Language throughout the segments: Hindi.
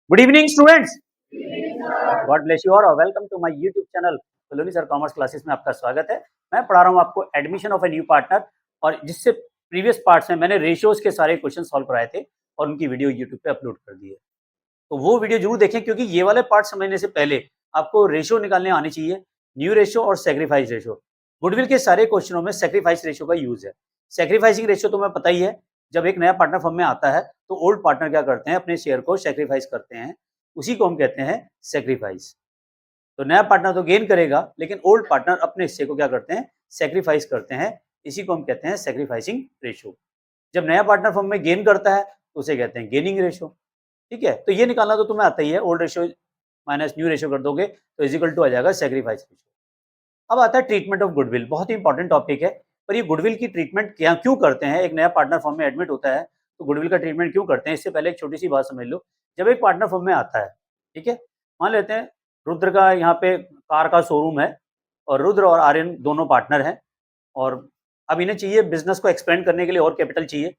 Good evening students, God bless you और welcome to my YouTube channel Baloni sir commerce classes में आपका स्वागत है। मैं पढ़ा रहा हूँ आपको admission of a new partner, और जिससे प्रीवियस पार्ट्स में मैंने रेशियोज के सारे क्वेश्चन सॉल्व कराए थे और उनकी वीडियो यूट्यूब पे अपलोड कर दी है। तो वो वीडियो जरूर देखें, क्योंकि ये वाले पार्ट समझने से पहले आपको रेशियो निकालने आनी चाहिए, न्यू रेशियो और सेक्रीफाइस रेशियो। गुडविल के सारे क्वेश्चनों में सेक्रीफाइस रेशियो का यूज है। सेक्रीफाइसिंग रेशियो तो मैं पता ही है, जब एक नया पार्टनर फर्म में आता है तो ओल्ड पार्टनर क्या करते हैं, अपने शेयर को सेक्रीफाइस करते हैं, उसी को हम कहते हैं सेक्रीफाइस। तो नया पार्टनर तो गेन करेगा, लेकिन ओल्ड पार्टनर अपने हिस्से को क्या करते हैं, सेक्रीफाइस करते हैं। इसी को हम कहते हैं सेक्रीफाइसिंग रेशियो। जब नया पार्टनर फर्म में गेन करता है तो उसे कहते हैं गेनिंग रेशियो। ठीक है, तो ये निकालना तो तुम्हें आता ही है, old ratio minus new ratio कर दोगे तो इज इक्वल टू आ जाएगा सेक्रीफाइस रेशियो। अब आता है ट्रीटमेंट ऑफ गुडविल, बहुत ही इंपॉर्टेंट टॉपिक है। पर ये गुडविल की ट्रीटमेंट क्या क्यों करते हैं, एक नया पार्टनर फर्म में एडमिट होता है तो गुडविल का ट्रीटमेंट क्यों करते हैं, इससे पहले एक छोटी सी बात समझ लो। जब एक पार्टनर फर्म में आता है, ठीक है, मान लेते हैं रुद्र का यहाँ पे कार का शोरूम है और रुद्र और आर्यन दोनों पार्टनर हैं, और अब इन्हें चाहिए बिजनेस को एक्सपेंड करने के लिए और कैपिटल चाहिए।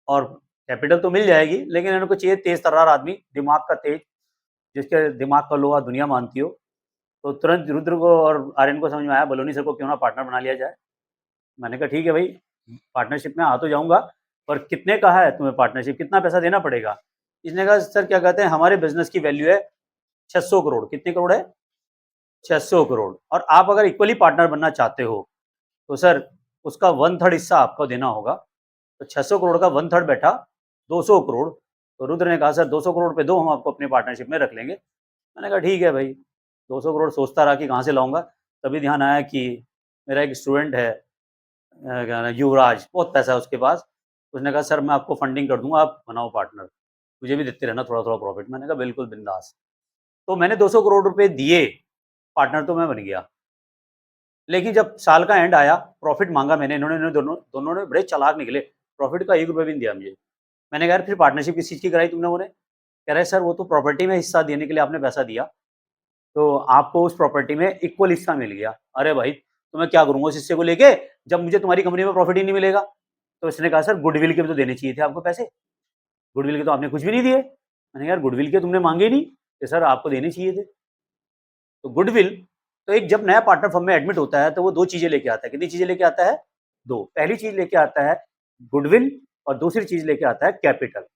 और कैपिटल तो मिल जाएगी, लेकिन इनको चाहिए तेज तर्रार आदमी, दिमाग का तेज, जिसके दिमाग का लोहा दुनिया मानती हो। तो तुरंत रुद्र को और आर्यन को समझ में आया, बलोनी सर को क्यों ना पार्टनर बना लिया जाए। मैंने कहा ठीक है भाई, पार्टनरशिप में आ तो जाऊंगा, पर कितने का है तुम्हें पार्टनरशिप, कितना पैसा देना पड़ेगा। इसने कहा सर क्या कहते हैं, हमारे बिजनेस की वैल्यू है 600 करोड़। कितने करोड़ है, 600 करोड़, और आप अगर इक्वली पार्टनर बनना चाहते हो तो सर उसका 1/3 हिस्सा आपको देना होगा। तो 600 करोड़ का 1/3 बैठा 200 करोड़। तो रुद्र ने कहा सर 200 करोड़ पे दो, हम आपको अपनी पार्टनरशिप में रख लेंगे। मैंने कहा ठीक है भाई। 200 करोड़ सोचता रहा कि कहाँ से लाऊंगा, तभी ध्यान आया कि मेरा एक स्टूडेंट है, क्या नाम है, युवराज, बहुत पैसा है उसके पास। उसने कहा सर मैं आपको फंडिंग कर दूंगा, आप बनाओ पार्टनर, मुझे भी देते रहना थोड़ा थोड़ा प्रॉफिट। मैंने कहा बिल्कुल बिंदास। तो मैंने 200 करोड़ रुपए दिए, पार्टनर तो मैं बन गया। लेकिन जब साल का एंड आया, प्रॉफिट मांगा मैंने, इन्होंने दोनों दोनों ने बड़े चालाक निकले, प्रॉफिट का 1 रुपया भी नहीं दिया मुझे। मैंने कहा यार फिर पार्टनरशिप किस चीज़ की कराई तुमने उन्हें। कह रहे सर वो तो प्रॉपर्टी में हिस्सा देने के लिए आपने पैसा दिया, तो आपको उस प्रॉपर्टी में इक्वल हिस्सा मिल गया। अरे भाई तो मैं क्या करूंगा उस हिस्से को लेके, जब मुझे तुम्हारी कंपनी में प्रॉफिट ही नहीं मिलेगा। तो इसने कहा सर गुडविल के भी तो देने चाहिए थे आपको पैसे, गुडविल के तो आपने कुछ भी नहीं दिए। मैंने कहा यार गुडविल के तुमने मांगे नहीं, कि सर आपको देने चाहिए थे। तो गुडविल, तो एक जब नया पार्टनर फर्म में एडमिट होता है तो वो दो चीजें लेके आता है। कितनी चीजें लेके आता है, दो। पहली चीज लेके आता है गुडविल, और दूसरी चीज लेके आता है कैपिटल।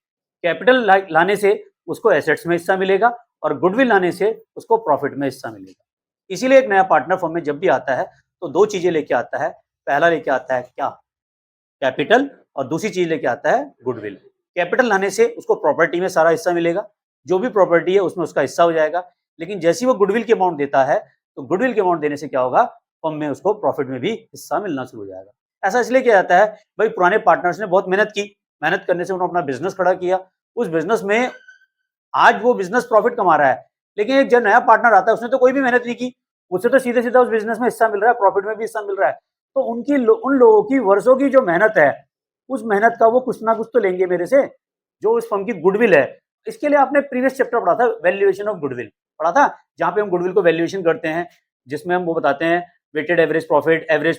कैपिटल लाने से उसको एसेट्स में हिस्सा मिलेगा, और गुडविल लाने से उसको प्रॉफिट में हिस्सा मिलेगा। इसीलिए एक नया पार्टनर फर्म में जब भी आता है तो दो चीजें लेके आता है। पहला लेके आता है क्या, कैपिटल, और दूसरी चीज लेके आता है गुडविल। कैपिटल लाने से उसको प्रॉपर्टी में सारा हिस्सा मिलेगा, जो भी प्रॉपर्टी है उसमें उसका हिस्सा हो जाएगा। लेकिन जैसे ही वो गुडविल के अमाउंट देता है, तो गुडविल के अमाउंट देने से क्या होगा, फर्म में उसको प्रॉफिट में भी हिस्सा मिलना शुरू हो जाएगा। ऐसा इसलिए किया जाता है भाई, पुराने पार्टनर्स ने बहुत मेहनत की, मेहनत करने से उन्होंने अपना बिजनेस खड़ा किया। उस बिजनेस में आज वो बिजनेस प्रॉफिट कमा रहा है, लेकिन एक जब नया पार्टनर आता है उसने तो कोई भी मेहनत नहीं की, उसे तो सीधे सीधा उस बिजनेस में हिस्सा मिल रहा है, प्रॉफिट में भी हिस्सा मिल रहा है। तो उन लोगों की वर्षों की जो मेहनत है, उस मेहनत का वो कुछ ना कुछ तो लेंगे मेरे से, जो उस फर्म की गुडविल है। इसके लिए आपने प्रीवियस चैप्टर पढ़ा था, वैल्यूएशन ऑफ गुडविल पढ़ा था, जहां पे हम गुडविल को वैल्यूएशन करते हैं, जिसमें हम वो बताते हैं weighted average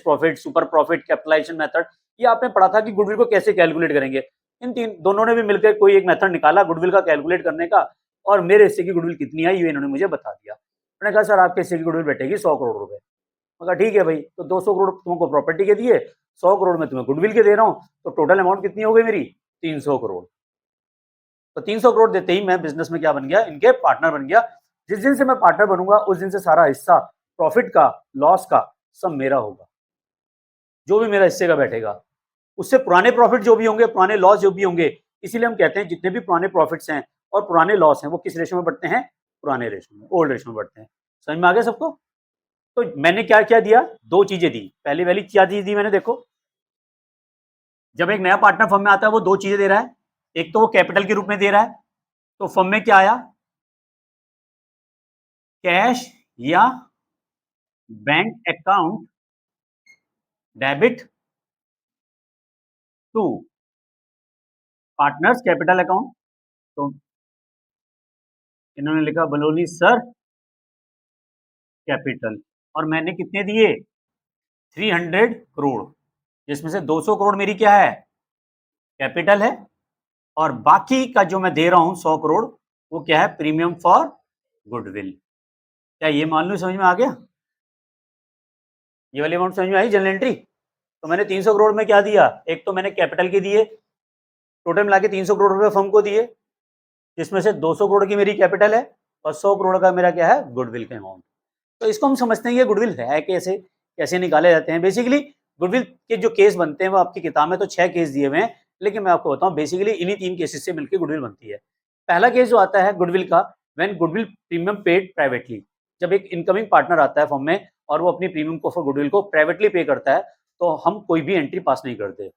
profit, super profit, capitalization method. ये आपने पढ़ा था कि गुडविल को कैसे कैलकुलेट करेंगे। इन तीन दोनों ने भी मिलकर कोई एक मेथड निकाला गुडविल का कैलकुलेट करने का, और मेरे हिस्से की गुडविल कितनी आई ये इन्होंने मुझे बता दिया। मैंने कहा सर आपके हिस्से की गुडविल बैठेगी 100 करोड़ रुपए। मैं कहा ठीक है भाई, तो 200 करोड़ तुमको प्रॉपर्टी के दिए, 100 करोड़ में तुम्हें गुडविल के दे रहा हूँ, तो टोटल अमाउंट कितनी हो गई मेरी, 300 करोड़। तो 300 करोड़ देते ही मैं बिजनेस में क्या बन गया, इनके पार्टनर बन गया। जिस दिन से मैं पार्टनर बनूंगा उस दिन से सारा हिस्सा प्रॉफिट का, लॉस का, सब मेरा होगा, जो भी मेरा हिस्से का बैठेगा। उससे पुराने प्रॉफिट जो भी होंगे, पुराने लॉस जो भी होंगे, इसीलिए हम कहते हैं जितने भी पुराने प्रॉफिट्स हैं और पुराने लॉस हैं वो किस रेशो में बढ़ते हैं, पुराने रेशो में, ओल्ड रेशो में बढ़ते हैं। समझ में आ गया सबको। तो मैंने क्या क्या दिया, दो चीजें दी। पहली वाली क्या चीज दी मैंने, देखो जब एक नया पार्टनर फर्म में आता है वो दो चीजें दे रहा है। एक तो वो कैपिटल के रूप में दे रहा है, तो फर्म में क्या आया, कैश या bank account debit to partners capital account. तो इन्होंने लिखा बलोनी सर कैपिटल, और मैंने कितने दिए, 300 करोड़, जिसमें से 200 करोड़ मेरी क्या है, कैपिटल है, और बाकी का जो मैं दे रहा हूं 100 करोड़, वो क्या है, प्रीमियम फॉर गुडविल। क्या ये मान लो समझ में आ गया? ये वाली अमाउंट समझ में आई जनरल एंट्री? तो मैंने 300 करोड़ में क्या दिया, एक तो मैंने कैपिटल के दिए, टोटल मिला के 300 करोड़ रुपए फर्म को दिए, जिसमें से 200 करोड़ की मेरी कैपिटल है और 100 करोड़ का मेरा क्या है, गुडविल का अमाउंट। तो इसको हम समझते हैं ये गुडविल है कैसे, कैसे निकाले जाते हैं। बेसिकली गुडविल के जो केस बनते हैं वो आपकी किताब में तो 6 केस दिए हुए हैं, लेकिन मैं आपको बताऊं बेसिकली इन्हीं 3 केसेस से मिलकर गुडविल बनती है। पहला केस जो आता है गुडविल का, when goodwill premium paid privately, जब एक इनकमिंग पार्टनर आता है फर्म में और वो अपनी प्रीमियम को फॉर गुडविल को प्राइवेटली पे करता है, तो हम कोई भी एंट्री पास नहीं करते।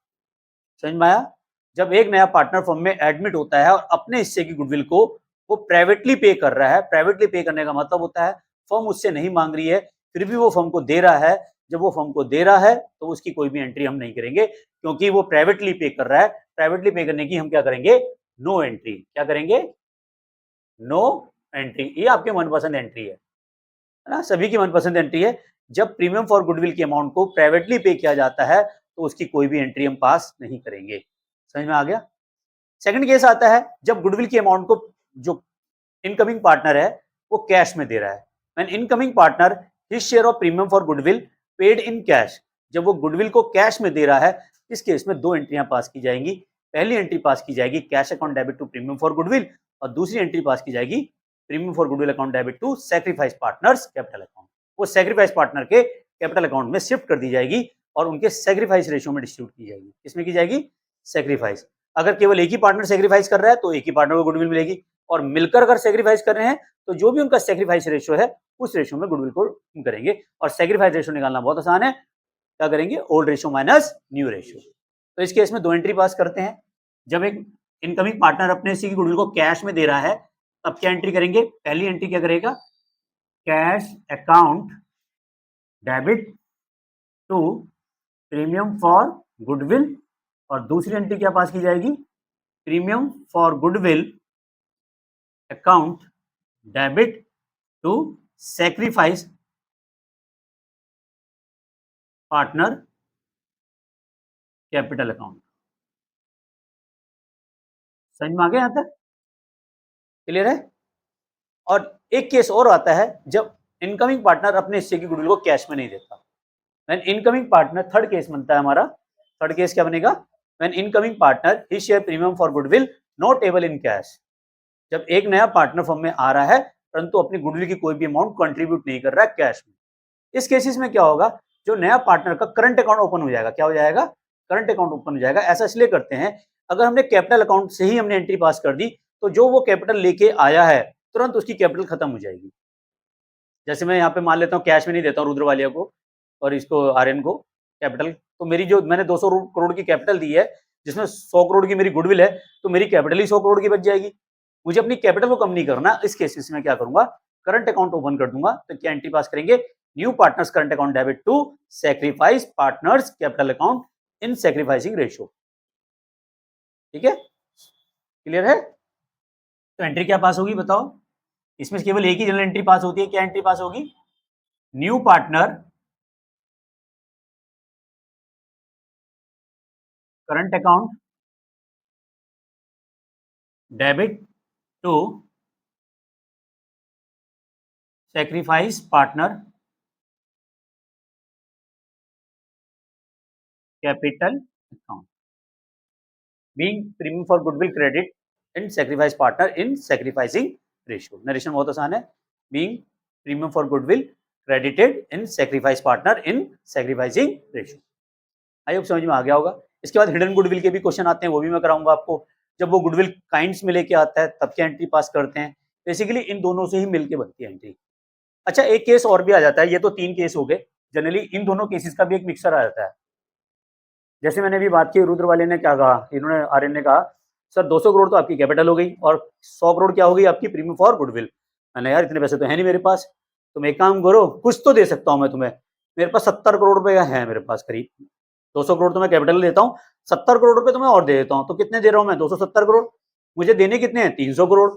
समझ में आया? जब एक नया पार्टनर फर्म में एडमिट होता है और अपने हिस्से की गुडविल को वो प्राइवेटली पे कर रहा है, प्राइवेटली पे करने का मतलब होता है फर्म उससे नहीं मांग रही है, फिर भी वो फर्म को दे रहा है। जब वो फर्म को दे रहा है तो उसकी कोई भी एंट्री हम नहीं करेंगे, क्योंकि वो प्राइवेटली पे कर रहा है। प्राइवेटली पे करने की हम क्या करेंगे, नो एंट्री। क्या करेंगे, नो एंट्री। ये आपके मनपसंद एंट्री है ना, सभी की मनपसंद एंट्री है। जब प्रीमियम फॉर गुडविल के अमाउंट को प्राइवेटली पे किया जाता है तो उसकी कोई भी एंट्री हम पास नहीं करेंगे। समझ में आ गया? सेकंड केस आता है जब गुडविल के अमाउंट को जो इनकमिंग पार्टनर है वो कैश में दे रहा है। When incoming partner his share of premium for goodwill paid in cash, जब वो गुडविल को कैश में दे रहा है, इस केस में दो एंट्रियां पास की जाएंगी। पहली एंट्री पास की जाएगी cash account debit to premium for goodwill, और दूसरी एंट्री पास की जाएगी premium for goodwill account debit to sacrifice partners capital account. वो सैक्रिफाइस पार्टनर के कैपिटल अकाउंट में शिफ्ट कर दी जाएगी और उनके सैक्रिफाइस रेशियो में डिस्ट्रीब्यूट की जाएगी। किसमें की जाएगी, सैक्रिफाइस। अगर केवल एक ही पार्टनर सैक्रिफाइस कर रहा है तो एक ही पार्टनर को गुडविल मिलेगी, और मिलकर अगर सैक्रिफाइस कर रहे हैं तो जो भी उनका सैक्रिफाइस रेशियो है उस रेशियो में गुडविल को करेंगे। और सैक्रिफाइस रेशियो निकालना बहुत आसान है, क्या करेंगे, old ratio minus new ratio. तो इस केस में दो एंट्री पास करते हैं। जब एक इनकमिंग पार्टनर अपने सी गुडविल को कैश में दे रहा है तब क्या एंट्री करेंगे, पहली एंट्री क्या करेगा, cash account debit to premium for goodwill, और दूसरी एंट्री क्या पास की जाएगी, premium for goodwill account debit to sacrifice partner capital account. समझ में आ गया यहां तक, क्लियर है? और एक केस और आता है जब इनकमिंग पार्टनर अपने हिस्से की गुडविल को कैश में नहीं देता। When incoming partner, third case बनता है हमारा। थर्ड केस क्या बनेगा, when incoming partner his share premium for goodwill not able in cash, जब एक नया पार्टनर फर्म में आ रहा है परंतु अपनी गुडविल की कोई भी अमाउंट कंट्रीब्यूट नहीं कर रहा है कैश में। इस केसेस में क्या होगा, जो नया पार्टनर का करंट अकाउंट ओपन हो जाएगा। क्या हो जाएगा, करंट अकाउंट ओपन हो जाएगा। ऐसा इसलिए करते हैं, अगर हमने कैपिटल अकाउंट से ही हमने एंट्री पास कर दी तो जो वो कैपिटल लेके आया है तुरंत उसकी कैपिटल खत्म हो जाएगी। जैसे मैं यहाँ पे मान लेता हूँ कैश में नहीं देता हूँ रुद्रवालिया को और इसको आर्यन को कैपिटल, तो मेरी जो मैंने 200 करोड़ की कैपिटल दी है जिसमें 100 करोड़ की मेरी गुडविल है, तो मेरी कैपिटल ही 100 करोड़ की बच जाएगी। मुझे अपनी कैपिटल को कम नहीं करना, इस केसेस में क्या करूंगा, करंट अकाउंट ओपन कर दूंगा। तो क्या एंट्री पास करेंगे, new partners current account debit to sacrifice partners capital account in sacrificing ratio. ठीक है, क्लियर है? तो एंट्री क्या पास होगी बताओ, इसमें केवल एक ही जनरल एंट्री पास होती है। क्या एंट्री पास होगी, new partner current account debit to sacrifice partner capital account being premium for goodwill credit in sacrifice partner in sacrificing ratio. Narration बहुत आसान है, being premium for goodwill credited in sacrifice partner in sacrificing ratio. I hope समझ में आ गया होगा। इसके बाद हिडन गुडविल के भी क्वेश्चन आते हैं, वो भी मैं कराऊंगा आपको। जब वो गुडविल काइंड्स में लेके आता है तब क्या एंट्री पास करते हैं। बेसिकली इन दोनों से ही मिलके बनती है एंट्री। अच्छा, एक केस और भी आ जाता है, ये तो 3 केस हो गए। जनरली इन दोनों केसेस का भी एक मिक्सर आ जाता है। जैसे मैंने अभी बात की, रुद्र वाले ने क्या कहा, इन्होंने आर्यन ने कहा सर 200 करोड़ तो आपकी कैपिटल हो गई और 100 करोड़ क्या हो गई आपकी प्रीमियम फॉर गुडविल। मैंने यार इतने पैसे तो है नहीं मेरे पास, तुम एक काम करो, कुछ तो दे सकता हूं मैं तुम्हें। मेरे पास 70 करोड़ रुपए का है मेरे पास करीब, 200 करोड़ तो मैं कैपिटल देता हूँ, 70 करोड़ रुपए तो मैं और दे देता हूँ। तो कितने दे रहा हूँ मैं, 270 करोड़। मुझे देने कितने हैं, 300 करोड़।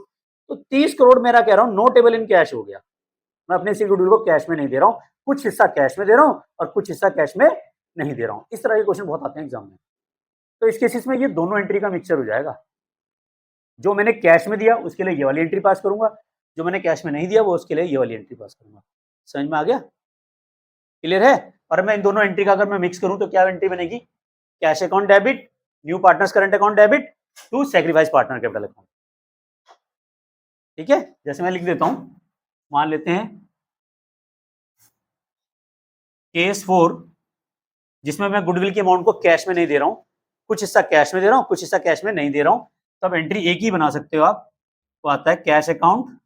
तो 30 करोड़ मेरा कह रहा हूँ नो टेबल इन कैश हो गया। मैं अपने सी गुडविल को कैश में नहीं दे रहा हूँ, कुछ हिस्सा कैश में दे रहा हूँ और कुछ हिस्सा कैश में नहीं दे रहा हूँ। इस तरह के क्वेश्चन बहुत आते हैं एग्जाम में। तो इस केसेस में ये दोनों एंट्री का मिक्सचर हो जाएगा। जो मैंने कैश में दिया उसके लिए ये वाली एंट्री पास करूंगा, जो मैंने कैश में नहीं दिया वो उसके लिए ये वाली एंट्री पास करूंगा। समझ में आ गया? क्लियर है? और मैं इन दोनों एंट्री का अगर मैं मिक्स करूं तो क्या एंट्री बनेगी? Cash account debit, new partners current account debit to sacrifice partner capital account. ठीक है, जैसे मैं लिख देता हूं, मान लेते हैं केस 4, जिसमें मैं गुडविल के अमाउंट को कैश में नहीं दे रहा हूं, कुछ हिस्सा कैश में दे रहा हूं, कुछ हिस्सा कैश में नहीं दे रहा हूं, तो अब एंट्री एक ही बना सकते हो आप, तो आता है cash account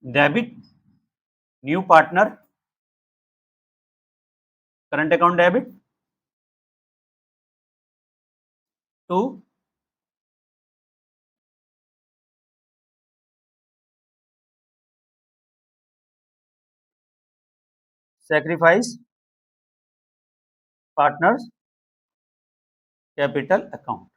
debit new partner current account debit to sacrifice partners capital account.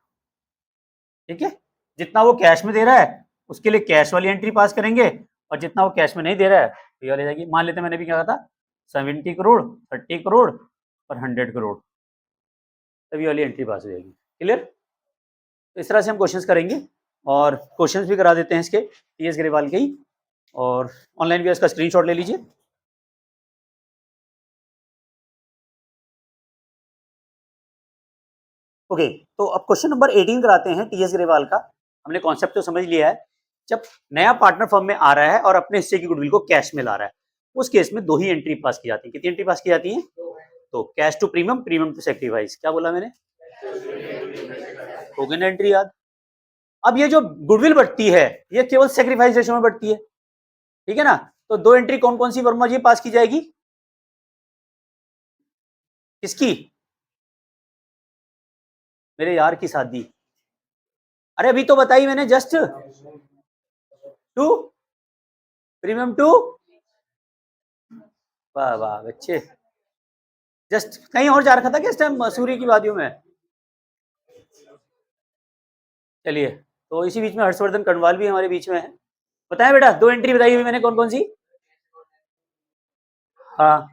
ठीक है, जितना वो कैश में दे रहा है उसके लिए कैश वाली एंट्री पास करेंगे, और जितना वो कैश में नहीं दे रहा है तो ये वाली जाएगी। मान लेते हैं मैंने भी क्या कहा था, 70 करोड़, 30 करोड़ और 100 करोड़, तभी वाली एंट्री पास हो जाएगी। क्लियर? तो इस तरह से हम क्वेश्चंस करेंगे, और क्वेश्चंस भी करा देते हैं इसके टीएस ग्रेवाल के ही, और ऑनलाइन भी इसका स्क्रीनशॉट ले लीजिए। ओके, तो अब क्वेश्चन नंबर 18 कराते हैं टीएस ग्रेवाल का। हमने कॉन्सेप्ट तो समझ लिया है, जब नया पार्टनर फर्म में आ रहा है और अपने हिस्से की गुडविल को कैश में ला रहा है, उस केस में दो ही एंट्री पास की जाती है। कितनी एंट्री पास की जाती है? तो cash to premium, premium to sacrifice. क्या बोला मैंने? हो गई ना एंट्री याद? अब ये जो गुडविल बढ़ती है ये केवल सैक्रिफाइस रेशो में बढ़ती है, ठीक है ना? तो दो एंट्री कौन कौन सी वर्मा जी पास की जाएगी? किसकी? मेरे यार की शादी। अरे अभी तो बताई मैंने, जस्ट टू प्रीमियम टू, वाह वाह बच्चे, जस्ट कहीं और जा रखा था क्या इस टाइम मसूरी की वादियों में? चलिए, तो इसी बीच में हर्षवर्धन कंडवाल भी हमारे बीच में है। बताएं बेटा, दो एंट्री बताई हुई मैंने, कौन कौन सी? हाँ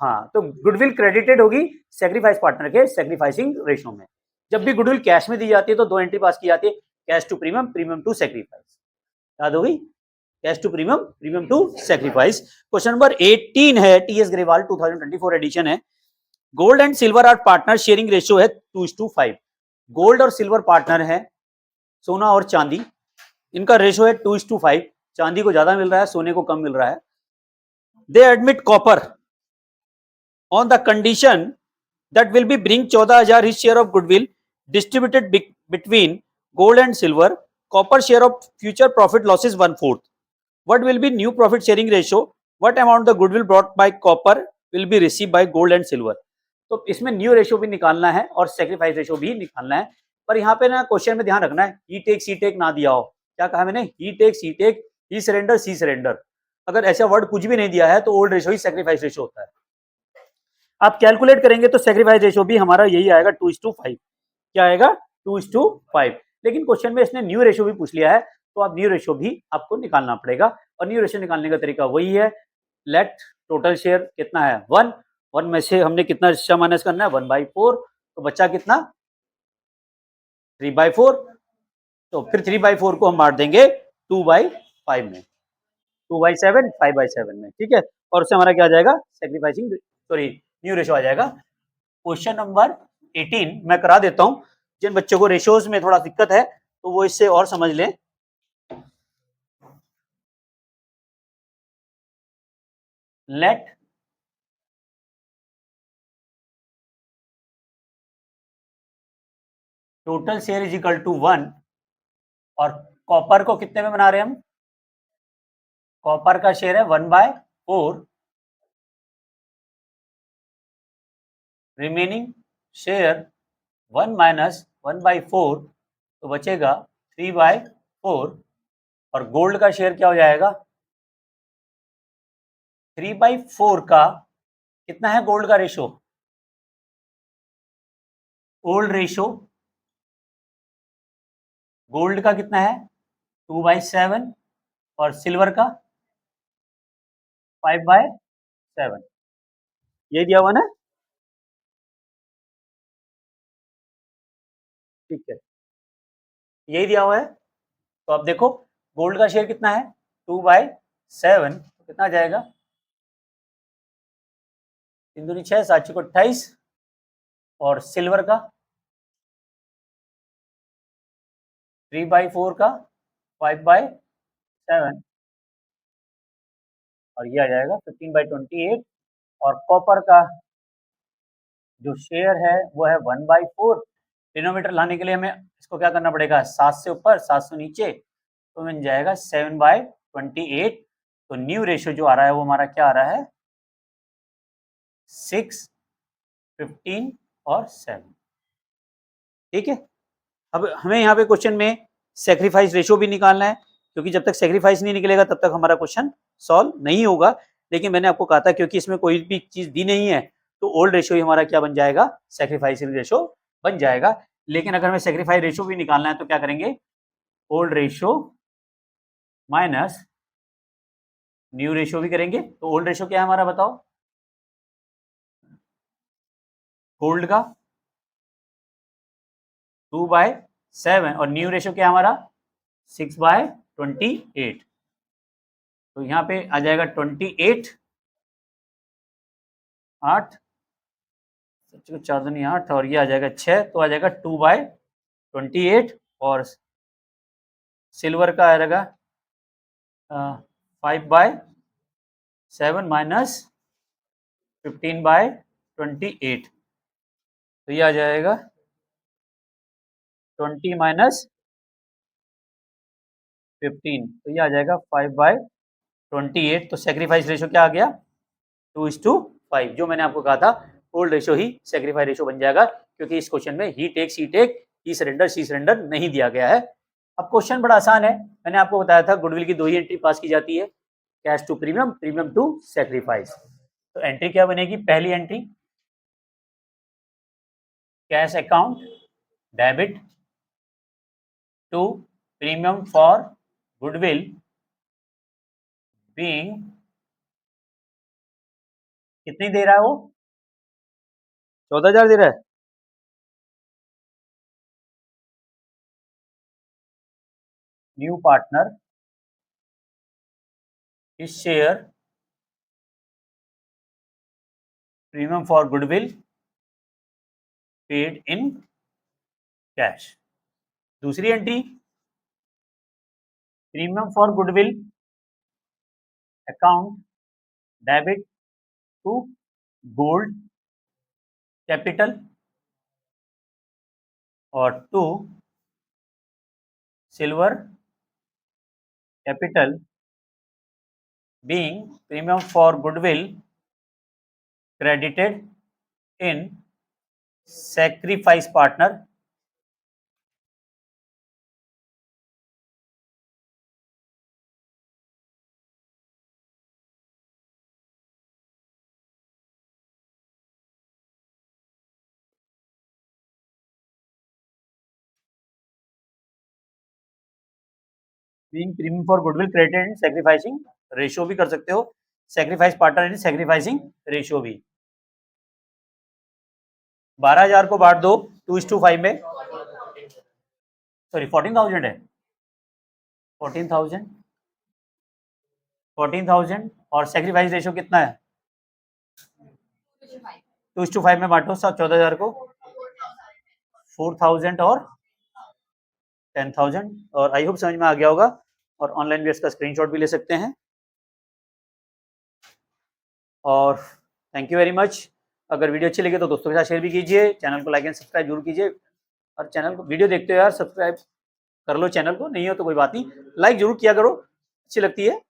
हाँ, तो गुडविल क्रेडिटेड होगी सैक्रिफाइस पार्टनर के सैक्रिफाइसिंग रेशो में। जब भी गुडविल कैश में दी जाती है तो दो एंट्री पास की जाती है, cash to premium, premium to sacrifice. याद होगी? Cash to premium, premium to sacrifice. Question number 18 है, टीएस ग्रेवाल 2024 एडिशन है। Gold and silver are partner, sharing ratio है 2:5। गोल्ड और सिल्वर पार्टनर है, सोना और चांदी, इनका रेशियो है 2:5। चांदी को ज्यादा मिल रहा है, सोने को कम मिल रहा है। दे admit copper on the condition that will be bring 14,000 his share of goodwill distributed between gold and silver. Copper share of future profit losses 1/4. What will be new profit sharing ratio? What amount the goodwill brought by copper will be received by gold and silver? तो इसमें न्यू रेशियो भी निकालना है और सेक्रीफाइस रेशियो भी निकालना है। पर यहाँ पे ना क्वेश्चन में ध्यान रखना है, ही टेक सी टेक ना दिया हो। क्या कहा मैंने? ही टेक सी टेक, ही सरेंडर सी सरेंडर। अगर ऐसा वर्ड कुछ भी नहीं दिया है तो ओल्ड रेशियो ही सेक्रीफाइस रेशियो होता है। आप कैलकुलेट करेंगे तो सेक्रीफाइस रेशियो भी हमारा यही आएगा 2:5। क्या आएगा? 2:5। लेकिन क्वेश्चन में इसने न्यू रेशियो भी पूछ लिया है, तो आप न्यू रेशियो भी आपको निकालना पड़ेगा। और न्यू रेशियो निकालने का तरीका वही है, लेट टोटल शेयर कितना है 1, 1 में से हमने कितना हिस्सा माइनस करना है 1/4, तो बच्चा कितना 3/4। तो फिर 3/4 को हम बांट देंगे 2/5 में, 2/7, 5/7 में। ठीक है, और उससे हमारा क्या आ जाएगा? सेक्रीफाइसिंग सॉरी न्यू रेशियो आ जाएगा। क्वेश्चन नंबर 18 मैं करा देता हूं, जिन बच्चों को रेशियोज में थोड़ा दिक्कत है तो वो इससे और समझ लें। Let total share is equal to 1, और कॉपर को कितने में बना रहे हैं हम? कॉपर का शेयर है 1/4, रिमेनिंग शेयर 1 माइनस 1/4, तो बचेगा 3/4। और गोल्ड का शेयर क्या हो जाएगा? 3/4 का कितना है गोल्ड का रेशो? ओल्ड रेशो गोल्ड का कितना है? 2/7, और सिल्वर का 5/7। ये दिया हुआ ना? ठीक है, यही दिया हुआ है। तो अब देखो गोल्ड का शेयर कितना है 2/7, तो कितना आ जाएगा 3 दूनी 6, 7 चौको 28, और सिल्वर का 3/4 का 5/7, और ये आ जाएगा 15/28, और कॉपर का जो शेयर है वो है 1/4। डिनोमीटर लाने के लिए हमें इसको क्या करना पड़ेगा, 7 से ऊपर 7 से नीचे, तो बन जाएगा 7/28। तो न्यू रेशियो जो आ रहा है वो हमारा क्या आ रहा है 6, 15 और 7। ठीक है, अब हमें यहाँ पे क्वेश्चन में सेक्रीफाइस रेशियो भी निकालना है, क्योंकि जब तक सेक्रीफाइस नहीं निकलेगा तब तक हमारा क्वेश्चन सॉल्व नहीं होगा। लेकिन मैंने आपको कहा था क्योंकि इसमें कोई भी चीज दी नहीं है तो ओल्ड रेशियो ही हमारा क्या बन जाएगा, सेक्रीफाइसिंग रेशियो बन जाएगा। लेकिन अगर हमें सेक्रीफाइस रेशियो भी निकालना है तो क्या करेंगे, old ratio minus new ratio भी करेंगे। तो ओल्ड रेशियो क्या है हमारा बताओ, गोल्ड का 2/7, और न्यू रेशियो क्या है हमारा 6/28। तो यहाँ पे आ जाएगा 28, 8, 4 दूनी 8, और ये आ जाएगा 6, तो आ जाएगा 2/28, और सिल्वर का आ जाएगा 5/7 माइनस 15/28, तो ये आ जाएगा 20 माइनस 15, तो ये आ जाएगा 5/28। तो सेक्रीफाइस रेशियो क्या आ गया 2:5। जो मैंने आपको कहा था ओल्ड रेशियो ही सेक्रीफाइस रेशियो बन जाएगा, क्योंकि इस क्वेश्चन में ही टेक सी टेक ही सरेंडर सी सरेंडर नहीं दिया गया है। अब क्वेश्चन बड़ा आसान है, मैंने आपको बताया था गुडविल की 2 ही एंट्री पास की जाती है, cash to premium, premium to sacrifice. तो एंट्री क्या बनेगी, पहली entry cash account debit to premium for goodwill being, कितनी दे रहा है वो 14,000 दे रहा है। New partner is share premium for goodwill paid in cash. दूसरी entry premium for goodwill account debit to gold capital और to silver capital being premium for goodwill credited in sacrifice partner being premium for goodwill credited in sacrificing ratio भी कर सकते हो, sacrifice partner in sacrificing ratio भी। 12,000 को बांट दो 2:5 में, सॉरी 14,000 है, 14,000 और सेक्रीफाइस रेशियो कितना है 2:5 में बांटो 14,000 को, 4,000 और 10,000। और आई होप समझ में आ गया होगा, और ऑनलाइन भी इसका स्क्रीनशॉट भी ले सकते हैं। और थैंक यू वेरी मच। अगर वीडियो अच्छी लगे तो दोस्तों के साथ शेयर भी कीजिए, चैनल को लाइक एंड सब्सक्राइब जरूर कीजिए, और चैनल को वीडियो देखते हो यार सब्सक्राइब कर लो चैनल को, नहीं हो तो कोई बात नहीं, लाइक जरूर किया करो, अच्छी लगती है।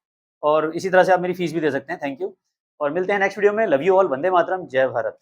और इसी तरह से आप मेरी फीस भी दे सकते हैं। थैंक यू, और मिलते हैं नेक्स्ट वीडियो में। Love you all, Vande Mataram, जय भारत।